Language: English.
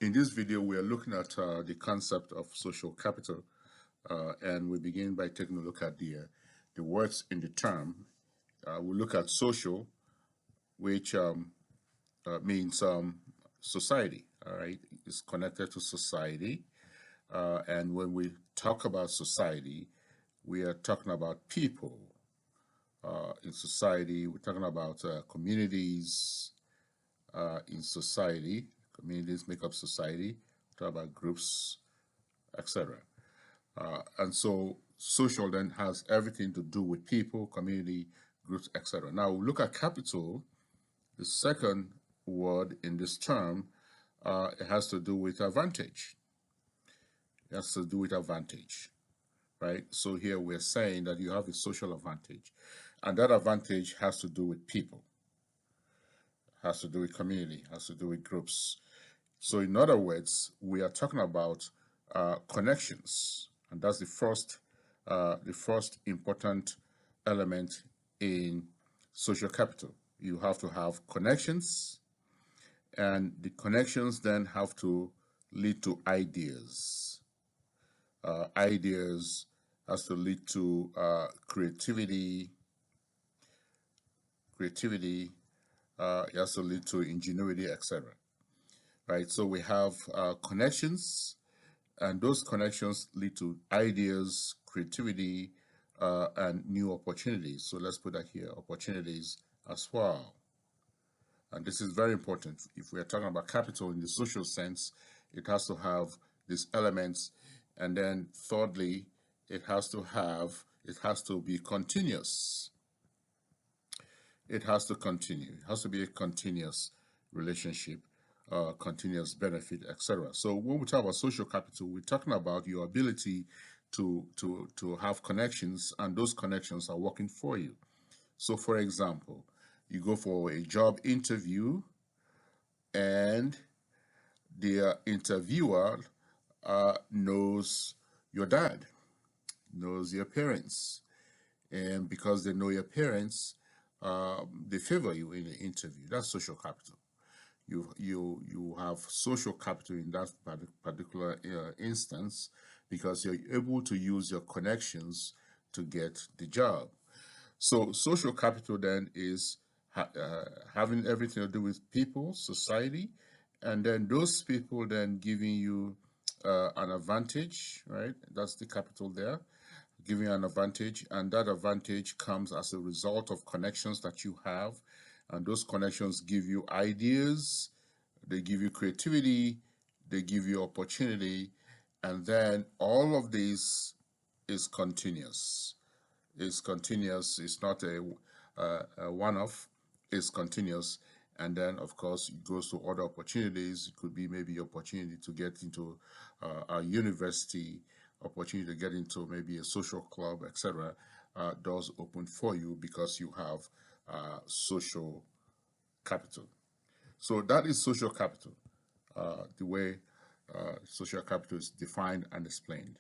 In this video, we are looking at the concept of social capital, and we begin by taking a look at the words in the term. We'll look at social, which means society, all right? It's connected to society. And when we talk about society, we are talking about people in society. We're talking about communities in society. Communities make up society. We're talking about groups, etc. And so social then has everything to do with people, community, groups, etc. Now we look at capital. The second word in this term, it has to do with advantage. It has to do with advantage, right? So here we're saying that you have a social advantage, and that advantage has to do with people, has to do with community, has to do with groups. So in other words, we are talking about connections, and that's the first important element in social capital. You have to have connections, and the connections then have to lead to ideas. Ideas has to lead to creativity. Creativity has to lead to ingenuity, etc. Right? So we have connections, and those connections lead to ideas, creativity, and new opportunities. So let's put that here, opportunities as well. And this is very important. If we are talking about capital in the social sense, it has to have these elements. And then thirdly, it has to be continuous. It has to continue. It has to be a continuous relationship, continuous benefit, etc. So when we talk about social capital, we're talking about your ability to have connections, and those connections are working for you. So for example, you go for a job interview, and the interviewer knows your dad, knows your parents, and because they know your parents, they favor you in the interview. That's social capital. You have social capital in that particular instance, because you're able to use your connections to get the job. So social capital then is having everything to do with people, society, and then those people then giving you an advantage, right? That's the capital there, giving you an advantage, and that advantage comes as a result of connections that you have, and those connections give you ideas, they give you creativity, they give you opportunity, and then all of this is continuous. It's continuous. It's not a one-off. It's continuous. And then, of course, it goes to other opportunities. It could be maybe opportunity to get into a university, opportunity to get into maybe a social club, etc. Doors open for you because you have social capital. So that is social capital, the way social capital is defined and explained.